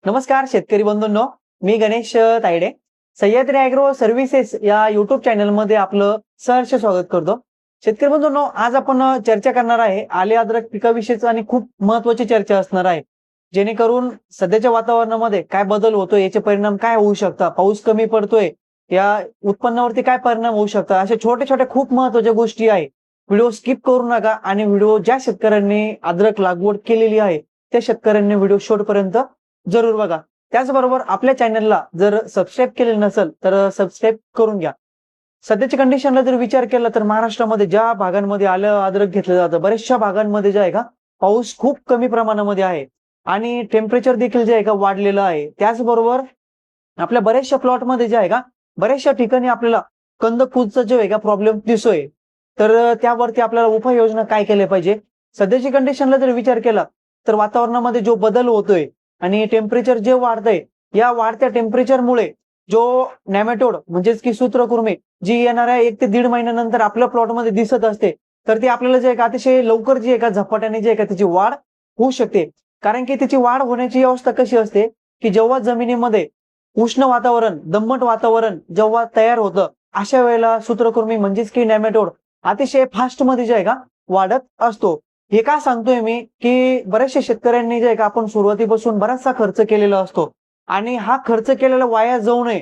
नमस्कार शेतकरी बंधूंनो, मी Ganesh Tayde. Sahyadri agro services या युट्यूब चॅनलमध्ये आपलं सहर्ष स्वागत करतो. शेतकरी बंधूंनो, आज आपण चर्चा करणार आहे आले अद्रक पिकाविषयीच आणि खूप महत्त्वाची चर्चा असणार आहे. जेणेकरून सध्याच्या वातावरणामध्ये काय बदल होतोय, याचे परिणाम काय होऊ शकतात, पाऊस कमी पडतोय, या उत्पन्नावरती काय परिणाम होऊ शकतात, अशा छोट्या छोट्या खूप महत्त्वाच्या गोष्टी आहे. व्हिडिओ स्किप करू नका आणि व्हिडिओ ज्या शेतकऱ्यांनी अद्रक लागवड केलेली आहे त्या शेतकऱ्यांनी व्हिडिओ शेवटपर्यंत जरूर बघा. त्याचबरोबर आपल्या चॅनलला जर सबस्क्राईब केलेलं नसेल तर सबस्क्राईब करून घ्या. सध्याच्या कंडिशनला जर विचार केला तर महाराष्ट्रामध्ये ज्या भागांमध्ये आलं अद्रक घेतलं जातं, बऱ्याचशा भागांमध्ये जे आहे का पाऊस खूप कमी प्रमाणामध्ये आहे आणि टेम्परेचर देखील जे आहे का वाढलेलं आहे. त्याचबरोबर आपल्या बऱ्याचशा प्लॉटमध्ये जे आहे का बऱ्याचशा ठिकाणी आपल्याला कंदकुजचा जो आहे का प्रॉब्लेम दिसतोय. तर त्यावरती आपल्याला उपाययोजना काय केल्या पाहिजे. सध्याची कंडिशनला जर विचार केला तर वातावरणामध्ये जो बदल होतोय आणि टेम्परेचर जे वाढतंय, या वाढत्या टेम्परेचरमुळे जो नेमॅटोड म्हणजेच की सूत्रकृमी जी येणाऱ्या 1 ते 1.5 महिन्यानंतर आपल्या प्लॉटमध्ये दिसत असते, तर ती आपल्याला जे आहे का अतिशय लवकर जी आहे का झपाट्याने जे आहे का त्याची वाढ होऊ शकते. कारण की त्याची वाढ होण्याची अवस्था कशी असते की जेव्हा जमिनीमध्ये उष्ण वातावरण, दमट वातावरण जेव्हा तयार होतं, अशा वेळेला सूत्रकृमी म्हणजेच की नेमॅटोड अतिशय फास्ट मध्ये जे आहे का वाढत असतो. हे का सांगतोय मी की बऱ्याचशा शेतकऱ्यांनी जे आहे का आपण सुरुवातीपासून बराचसा खर्च केलेला असतो आणि हा खर्च केलेला वाया जाऊ नये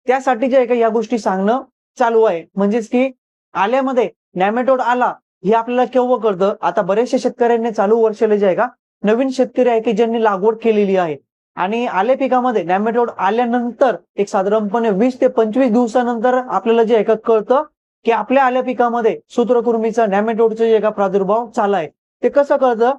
त्यासाठी जे आहे का या गोष्टी सांगणं चालू आहे. म्हणजेच की आल्यामध्ये नेमॅटोड आला हे आपल्याला केव्हा कळतं. आता बऱ्याचशा शेतकऱ्यांनी चालू वर्षाला जे आहे का नवीन शेतकरी आहे की ज्यांनी लागवड केलेली आहे आणि आल्या पिकामध्ये नेमॅटोड आल्यानंतर एक साधारणपणे 20 ते 25 दिवसानंतर आपल्याला जे आहे का कळतं की आपल्या आल्या पिकामध्ये सूत्रकृमीचा नेमॅटोडचा जे का प्रादुर्भाव चाललाय. ते कसं कळतं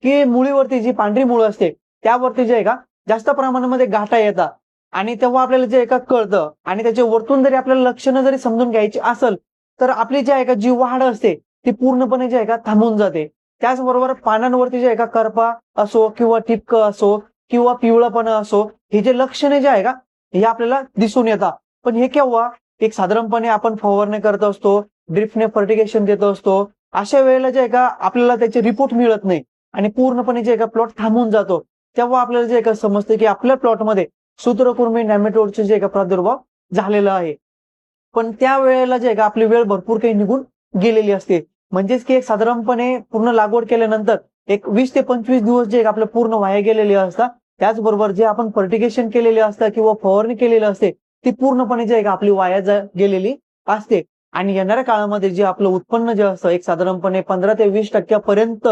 की मुळीवरती जी पांढरी मुळं असते त्यावरती जे आहे का जास्त प्रमाणामध्ये गाठा येतात आणि तेव्हा आपल्याला जे आहे का कळतं आणि त्याच्या वरतून जरी आपल्याला लक्षणं जरी समजून घ्यायची असेल तर आपली जी आहे का जी वाढ असते ती पूर्णपणे जे आहे का थांबून जाते. त्याचबरोबर पानांवरती जे आहे का करपा असो किंवा ठिपकं असो किंवा पिवळापणा असो, हे जे लक्षणे जे आहे का हे आपल्याला दिसून येतात. पण हे केव्हा एक साधारणपणे आपण फवारणी करत असतो, ड्रिपने फर्टिगेशन देत असतो, अशा वेळेला जे आहे का आपल्याला त्याचे रिपोर्ट मिळत नाही आणि पूर्णपणे जे आहे का प्लॉट थांबून जातो. तेव्हा आपल्याला जे आहे का समजतं की आपल्या प्लॉटमध्ये सूत्रकृमी नेमॅटोडचे जे आहे का प्रादुर्भाव झालेला आहे. पण त्या वेळेला जे आहे का आपली वेळ भरपूर काही निघून गेलेली असते. म्हणजेच की एक साधारणपणे पूर्ण लागवड केल्यानंतर एक 20 ते 25 दिवस जे आपलं पूर्ण वाया गेलेले असतात. त्याचबरोबर जे आपण फर्टिगेशन केलेले असतात किंवा फवारणी केलेली असते ती पूर्णपणे जे आहे का आपली वाया गेलेली असते. आणि येणाऱ्या काळामध्ये जे आपलं उत्पन्न जे असतं एक साधारणपणे 15 ते 20% पर्यंत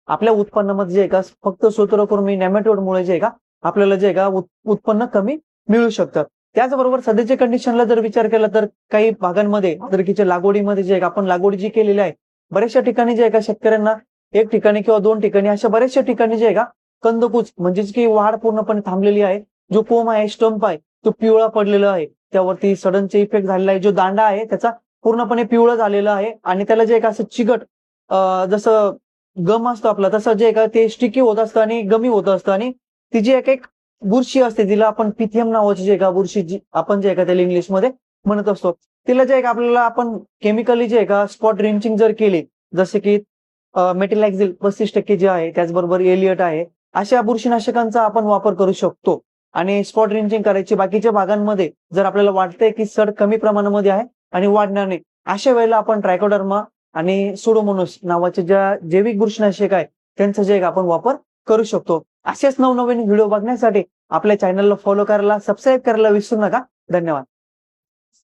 आपल्या उत्पन्नामध्ये जे आहे का फक्त सूत्रकृमी नेमॅटोडमुळे जे आहे का आपल्याला जे आहे का उत्पन्न कमी मिळू शकतं. त्याचबरोबर सध्याच्या कंडिशनला जर विचार केला तर काही भागांमध्ये अद्रकीच्या लागवडीमध्ये जे आहे का आपण लागवड जी केलेली आहे बऱ्याचशा ठिकाणी जे आहे का शेतकऱ्यांना 1 ठिकाणी किंवा 2 ठिकाणी अशा बऱ्याचशा ठिकाणी जे आहे का कंदकुज म्हणजेच की वाढ पूर्णपणे थांबलेली आहे. जो कोंब आहे, स्टंप आहे, तो पिवळा पडलेला आहे. त्यावरती सडनचा इफेक्ट झालेला आहे. जो दांडा आहे त्याचा पूर्णपणे पिवळा झालेला आहे आणि त्याला जे आहे का असं चिकट जसं गम असतो आपला तसं जे आहे का ते स्टिकी होत असतं आणि गमी होत असतं आणि ती जी एक बुरशी असते तिला आपण पिथियम नावाची जे आहे का बुरशी जी आपण जे आहे का त्याला इंग्लिशमध्ये म्हणत असतो. तिला जे आहे का आपल्याला आपण केमिकली जे आहे का स्पॉट ड्रिंचिंग जर केली जसे की मेटिलॅक्झिल 35% जे आहे, त्याचबरोबर एलियट आहे, अशा बुरशीनाशकांचा आपण वापर करू शकतो आणि स्पॉट ड्रिंचिंग करायची. बाकीच्या भागांमध्ये जर आपल्याला वाटतंय की सड कमी प्रमाणामध्ये आहे आणि वाढणार नाही, अशा वेळेला आपण ट्रायकोडर्मा आणि सुडोमोनास नावाचे ज्या जैविक बुरशीनाशक आहे त्यांचा जे आपण वापर करू शकतो. असेच नवनवीन व्हिडिओ बघण्यासाठी आपल्या चॅनलला फॉलो करायला, सबस्क्राईब करायला विसरू नका. धन्यवाद.